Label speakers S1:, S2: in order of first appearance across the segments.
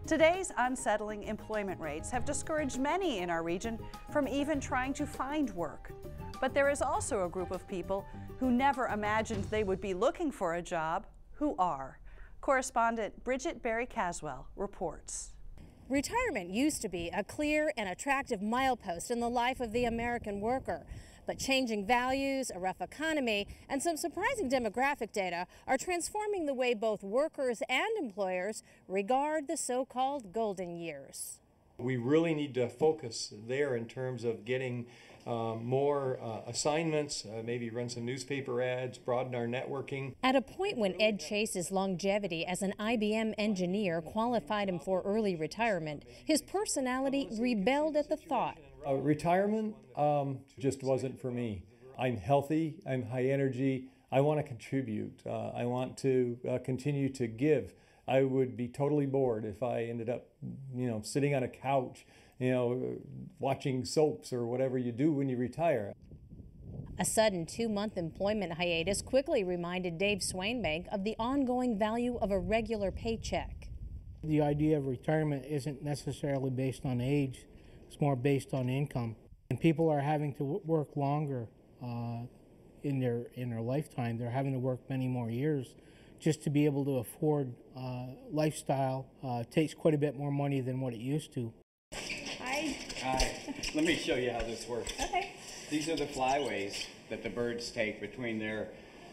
S1: Today's unsettling employment rates have discouraged many in our region from even trying to find work. But there is also a group of people who never imagined they would be looking for a job who are. Correspondent Bridget Berry-Caswell reports.
S2: Retirement used to be a clear and attractive milepost in the life of the American worker. But changing values, a rough economy, and some surprising demographic data are transforming the way both workers and employers regard the so-called golden years.
S3: We really need to focus there in terms of getting more assignments, maybe run some newspaper ads, broaden our networking.
S2: At a point when Ed Chase's longevity as an IBM engineer qualified him for early retirement, his personality rebelled at the thought.
S3: Retirement just wasn't for me. I'm healthy, I'm high energy, I want to contribute, I want to continue to give. I would be totally bored if I ended up, sitting on a couch, watching soaps or whatever you do when you retire.
S2: A sudden 2-month employment hiatus quickly reminded Dave Swainbank of the ongoing value of a regular paycheck.
S4: The idea of retirement isn't necessarily based on age. It's more based on income. And people are having to work longer in their lifetime. They're having to work many more years just to be able to afford lifestyle. Takes quite a bit more money than what it used to.
S5: Hi. Hi. Let me show you how this works. Okay. These are the flyways that the birds take between their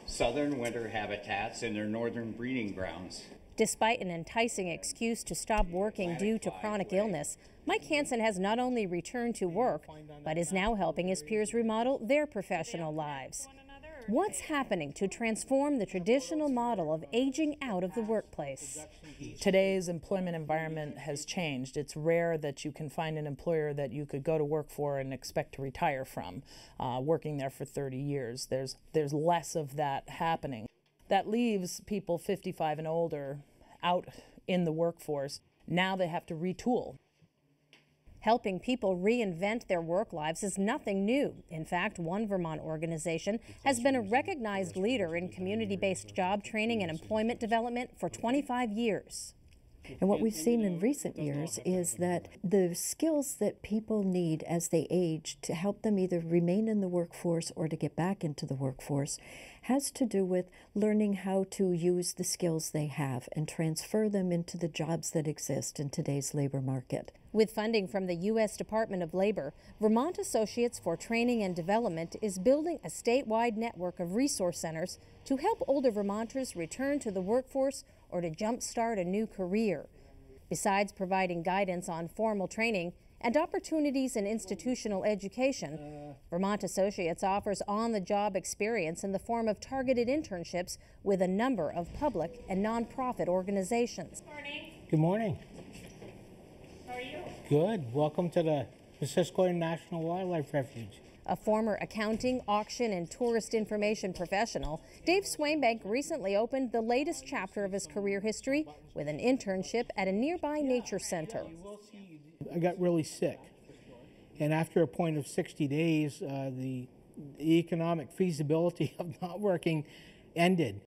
S5: southern winter habitats and their northern breeding grounds.
S2: Despite an enticing excuse to stop working due to chronic illness, Mike Hansen has not only returned to work, but is now helping his peers remodel their professional lives. What's happening to transform the traditional model of aging out of the workplace?
S6: Today's employment environment has changed. It's rare that you can find an employer that you could go to work for and expect to retire from, working there for 30 years. There's less of that happening. That leaves people 55 and older out in the workforce. Now they have to retool.
S2: Helping people reinvent their work lives is nothing new. In fact, one Vermont organization has been a recognized leader in community-based job training and employment development for 25 years.
S7: And what we've seen in recent years is that the skills that people need as they age to help them either remain in the workforce or to get back into the workforce has to do with learning how to use the skills they have and transfer them into the jobs that exist in today's labor market.
S2: With funding from the U.S. Department of Labor, Vermont Associates for Training and Development is building a statewide network of resource centers to help older Vermonters return to the workforce or to jumpstart a new career. Besides providing guidance on formal training and opportunities in institutional education, Vermont Associates offers on-the-job experience in the form of targeted internships with a number of public and nonprofit organizations.
S4: Good morning.
S5: How are you?
S4: Good. Welcome to the Missisquoi National Wildlife Refuge.
S2: A former accounting, auction, and tourist information professional, Dave Swainbank recently opened the latest chapter of his career history with an internship at a nearby nature center.
S4: I got really sick, and after a point of 60 days, the economic feasibility of not working ended.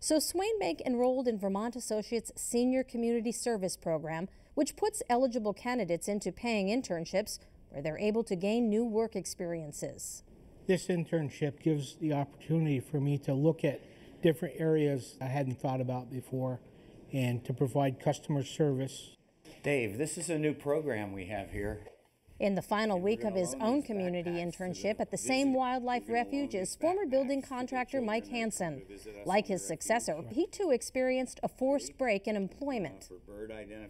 S2: So Swainbank enrolled in Vermont Associates' Senior Community Service Program, which puts eligible candidates into paying internships where they're able to gain new work experiences.
S4: This internship gives the opportunity for me to look at different areas I hadn't thought about before and to provide customer service.
S5: Dave, this is a new program we have here.
S2: In the final week of his own community internship at the same wildlife refuge is former building contractor Mike Hansen. Like his successor, he too experienced a forced break in employment.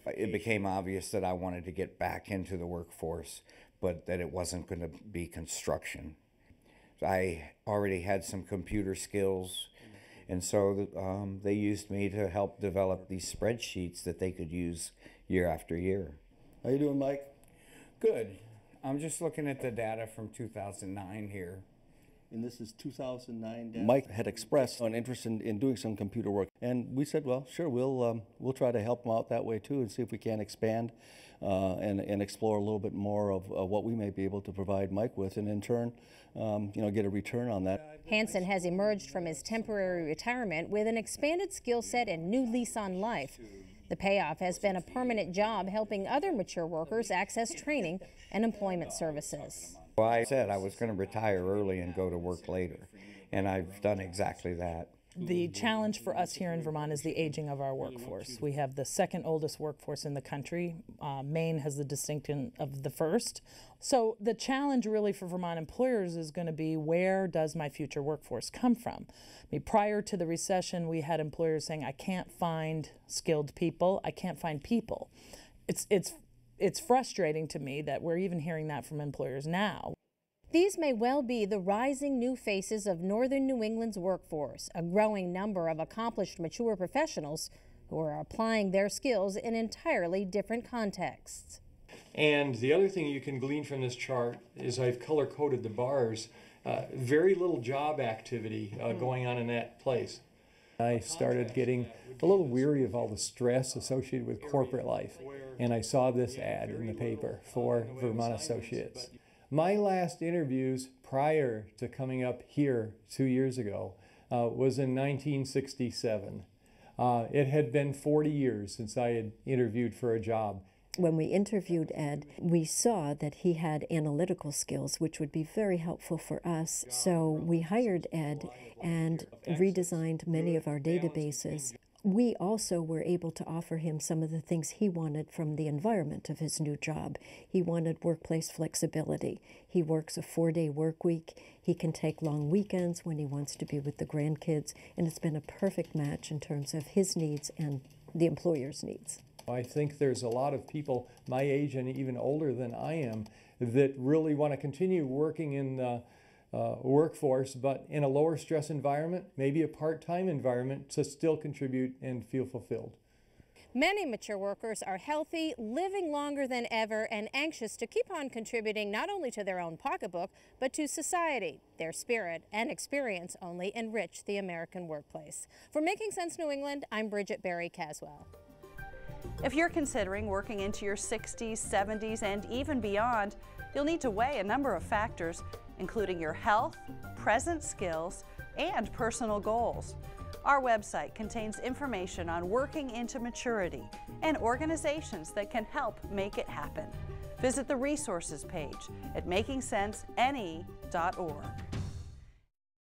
S5: It became obvious that I wanted to get back into the workforce, but that it wasn't going to be construction. I already had some computer skills, and so they used me to help develop these spreadsheets that they could use year after year.
S8: How you doing, Mike?
S5: Good. I'm just looking at the data from 2009 here.
S8: And this is 2009 data? Mike had expressed an interest in doing some computer work, and we said, well, sure, we'll try to help him out that way too and see if we can expand and explore a little bit more of what we may be able to provide Mike with, and in turn, get a return on that.
S2: Hansen has emerged from his temporary retirement with an expanded skill set and new lease on life. The payoff has been a permanent job helping other mature workers access training and employment services.
S5: Well, I said I was going to retire early and go to work later, and I've done exactly that.
S6: The challenge for us here in Vermont is the aging of our workforce. We have the second oldest workforce in the country. Maine has the distinction of the first. So the challenge really for Vermont employers is going to be, where does my future workforce come from? I mean, prior to the recession, we had employers saying, I can't find skilled people, I can't find people. It's frustrating to me that we're even hearing that from employers now.
S2: These may well be the rising new faces of northern New England's workforce, a growing number of accomplished mature professionals who are applying their skills in entirely different contexts.
S3: And the other thing you can glean from this chart is I've color-coded the bars. Very little job activity going on in that place. I started getting a little weary of all the stress associated with corporate life, and I saw this ad in the paper for Vermont Associates. My last interviews prior to coming up here 2 years ago was in 1967. It had been 40 years since I had interviewed for a job.
S7: When we interviewed Ed, we saw that he had analytical skills, which would be very helpful for us. So we hired Ed and redesigned many of our databases. We also were able to offer him some of the things he wanted from the environment of his new job. He wanted workplace flexibility. He works a 4-day work week. He can take long weekends when he wants to be with the grandkids, and it's been a perfect match in terms of his needs and the employer's needs.
S3: I think there's a lot of people my age and even older than I am that really want to continue working in the workforce, but in a lower stress environment, maybe a part-time environment, to still contribute and feel fulfilled.
S2: Many mature workers are healthy, living longer than ever, and anxious to keep on contributing not only to their own pocketbook, but to society. Their spirit and experience only enrich the American workplace. For Making Sense New England, I'm Bridget Barry Caswell.
S1: If you're considering working into your 60s, 70s, and even beyond, you'll need to weigh a number of factors, including your health, present skills, and personal goals. Our website contains information on working into maturity and organizations that can help make it happen. Visit the resources page at makingsensene.org.